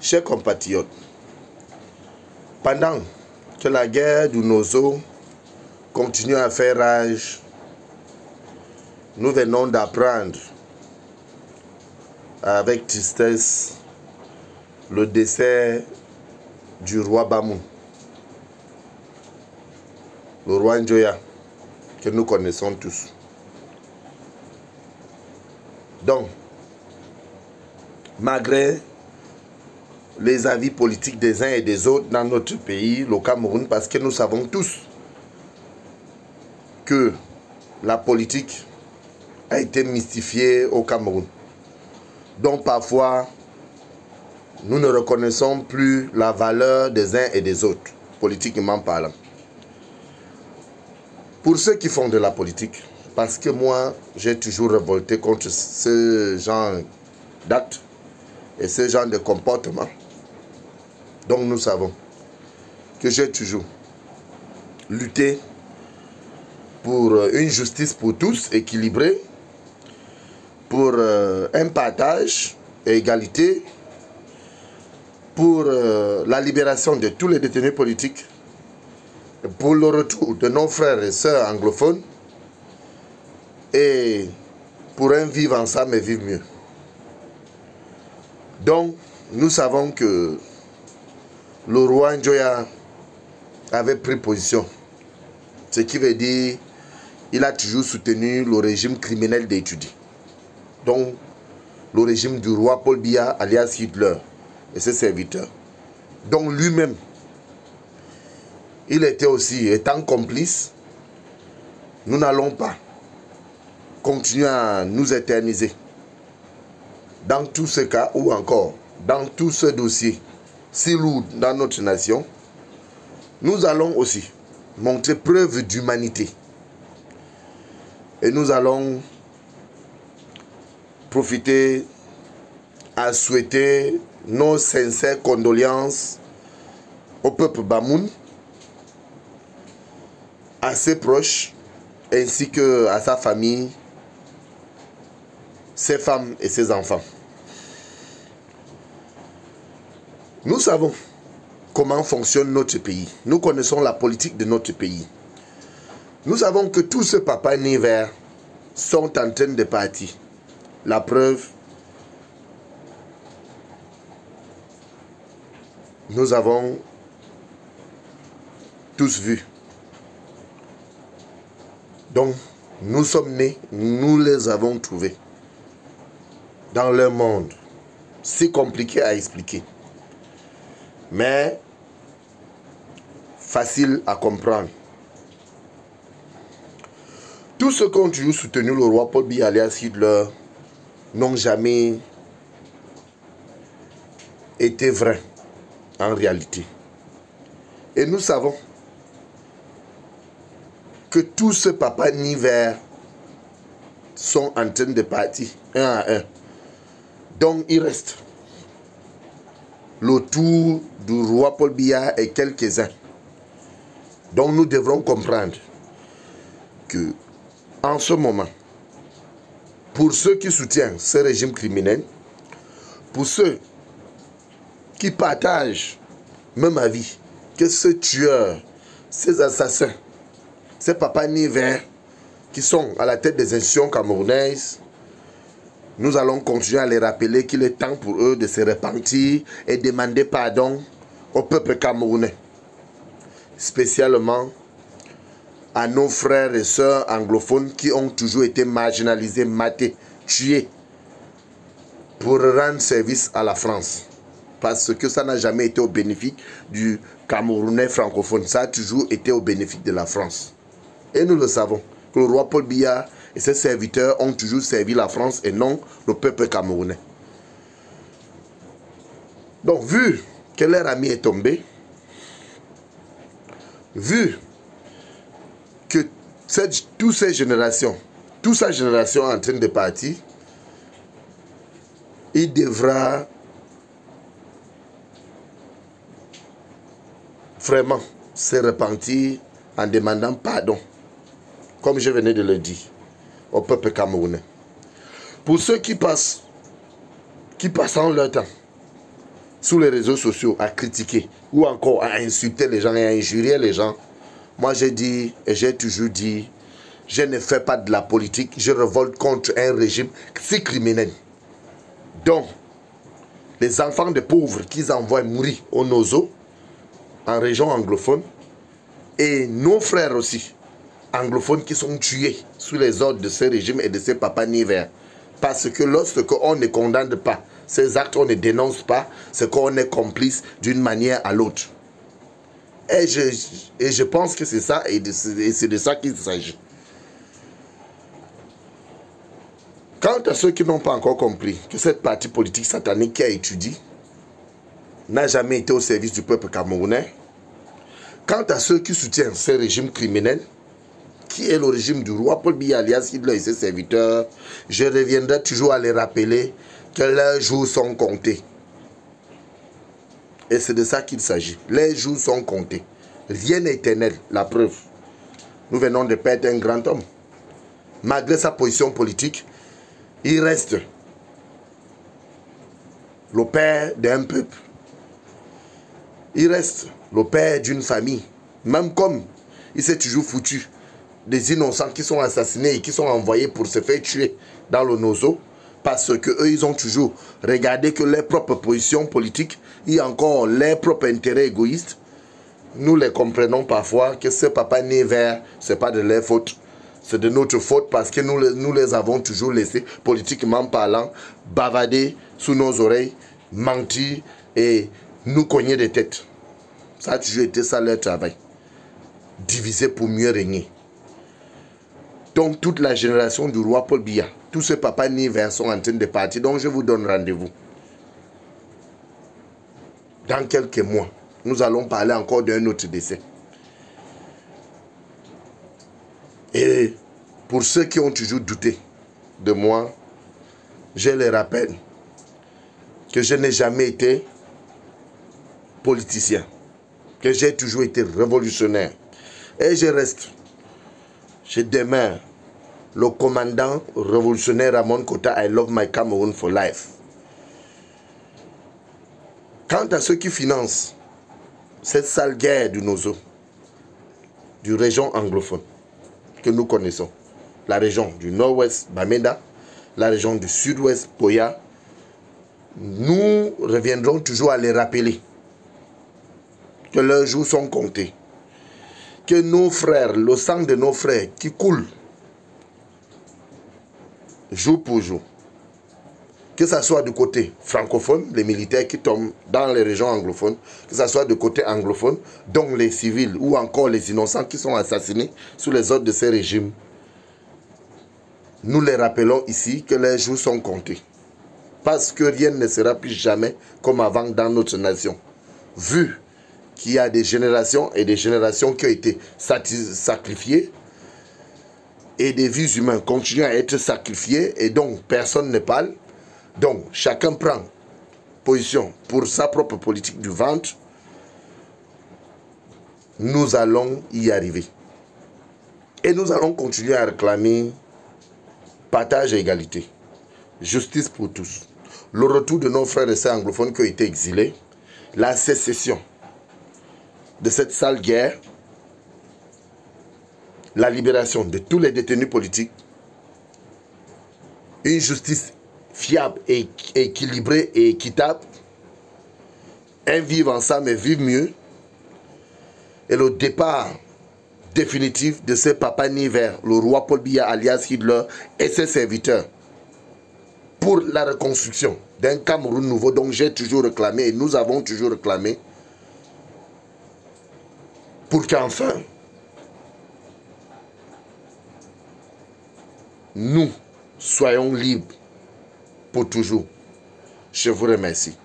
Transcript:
Chers compatriotes, pendant que la guerre du Nozo continue à faire rage, nous venons d'apprendre avec tristesse le décès du roi Bamou, le roi Njoya, que nous connaissons tous. Donc, malgré les avis politiques des uns et des autres dans notre pays, le Cameroun, parce que nous savons tous que la politique a été mystifiée au Cameroun. Donc parfois, nous ne reconnaissons plus la valeur des uns et des autres, politiquement parlant. Pour ceux qui font de la politique, parce que moi, j'ai toujours révolté contre ce genre d'actes et ce genre de comportement. Donc nous savons que j'ai toujours lutté pour une justice pour tous, équilibrée, pour un partage et égalité, pour la libération de tous les détenus politiques, pour le retour de nos frères et sœurs anglophones et pour un vivre ensemble et vivre mieux. Donc, nous savons que le roi Njoya avait pris position. Ce qui veut dire qu'il a toujours soutenu le régime criminel d'Étudie. Donc, le régime du roi Paul Biya, alias Hitler, et ses serviteurs. Donc, lui-même, il était aussi, étant complice, nous n'allons pas continuer à nous éterniser dans tout ce cas, ou encore dans tout ce dossier si lourd dans notre nation. Nous allons aussi montrer preuve d'humanité et nous allons profiter à souhaiter nos sincères condoléances au peuple Bamoun, à ses proches, ainsi qu'à sa famille, ses femmes et ses enfants. Nous savons comment fonctionne notre pays. Nous connaissons la politique de notre pays. Nous savons que tous ces papas nés verts sont en train de partir. La preuve, nous avons tous vu. Donc, nous sommes nés, nous les avons trouvés dans leur monde. C'est compliqué à expliquer, mais facile à comprendre. Tous ceux qui ont toujours soutenu le roi Paul Biya alias Hitler n'ont jamais été vrais en réalité. Et nous savons que tous ces papas ni verts sont en train de partir un à un. Donc il reste le tour du roi Paul Biya et quelques-uns. Donc nous devrons comprendre que en ce moment, pour ceux qui soutiennent ce régime criminel, pour ceux qui partagent même avis que ce tueur, ces assassins, ces papas ni verts qui sont à la tête des institutions camerounaises, nous allons continuer à les rappeler qu'il est temps pour eux de se repentir et demander pardon au peuple camerounais, spécialement à nos frères et sœurs anglophones qui ont toujours été marginalisés, matés, tués pour rendre service à la France. Parce que ça n'a jamais été au bénéfice du Camerounais francophone, ça a toujours été au bénéfice de la France. Et nous le savons, que le roi Paul Biya et ses serviteurs ont toujours servi la France et non le peuple camerounais. Donc, vu que leur ami est tombé, vu que toute sa génération est en train de partir, il devra vraiment se repentir en demandant pardon, comme je venais de le dire, au peuple camerounais. Pour ceux qui passent en leur temps, sur les réseaux sociaux à critiquer ou encore à insulter les gens et à injurier les gens, moi j'ai dit et j'ai toujours dit, je ne fais pas de la politique, je révolte contre un régime si criminel. Donc, les enfants de pauvres qu'ils envoient mourir au Nozo, en région anglophone, et nos frères aussi, anglophones qui sont tués sous les ordres de ce régime et de ces papas Niver. Parce que lorsqu'on ne condamne pas ces actes, on ne dénonce pas, c'est qu'on est complice d'une manière à l'autre. Et je pense que c'est ça, et c'est de ça qu'il s'agit. Quant à ceux qui n'ont pas encore compris que cette partie politique satanique qui a étudié n'a jamais été au service du peuple camerounais, quant à ceux qui soutiennent ce régime criminel, qui est le régime du roi Paul Biya alias Hitler et ses serviteurs, je reviendrai toujours à les rappeler que leurs jours sont comptés. Et c'est de ça qu'il s'agit. Les jours sont comptés. Rien n'est éternel, la preuve. Nous venons de perdre un grand homme. Malgré sa position politique, il reste le père d'un peuple. Il reste le père d'une famille. Même comme il s'est toujours foutu des innocents qui sont assassinés et qui sont envoyés pour se faire tuer dans le Nozo, parce qu'eux, ils ont toujours regardé que leurs propres positions politiques et encore leurs propres intérêts égoïstes. Nous les comprenons parfois que ce papa né vert, ce n'est pas de leur faute. C'est de notre faute parce que nous les avons toujours laissés, politiquement parlant, bavader sous nos oreilles, mentir et nous cogner des têtes. Ça a toujours été ça leur travail. Diviser pour mieux régner. Donc toute la génération du roi Paul Biya, tous ces papas Niver sont en train de partir. Donc je vous donne rendez-vous. Dans quelques mois, nous allons parler encore d'un autre décès. Et pour ceux qui ont toujours douté de moi, je les rappelle que je n'ai jamais été politicien, que j'ai toujours été révolutionnaire. Et je reste. Je demeure le commandant révolutionnaire Ramon Kota, I love my Cameroon for life. Quant à ceux qui financent cette sale guerre du Nozo, du région anglophone que nous connaissons, la région du nord-ouest, Bamenda, la région du sud-ouest, Poya, nous reviendrons toujours à les rappeler que leurs jours sont comptés. Que nos frères, le sang de nos frères qui coule jour pour jour, que ce soit du côté francophone, les militaires qui tombent dans les régions anglophones, que ce soit du côté anglophone, donc les civils ou encore les innocents qui sont assassinés sous les ordres de ces régimes, nous les rappelons ici que les jours sont comptés. Parce que rien ne sera plus jamais comme avant dans notre nation. Vu qu'il y a des générations et des générations qui ont été sacrifiées et des vies humaines continuent à être sacrifiées et donc personne ne parle. Donc chacun prend position pour sa propre politique du ventre. Nous allons y arriver. Et nous allons continuer à réclamer partage et égalité. Justice pour tous. Le retour de nos frères et sœurs anglophones qui ont été exilés. La sécession de cette sale guerre. La libération de tous les détenus politiques. Une justice fiable et équilibrée et équitable. Un vivre ensemble et vivre mieux. Et le départ définitif de ce papa Niver, le roi Paul Biya alias Hitler et ses serviteurs. Pour la reconstruction d'un Cameroun nouveau dont j'ai toujours réclamé et nous avons toujours réclamé. Pour qu'enfin, nous soyons libres pour toujours. Je vous remercie.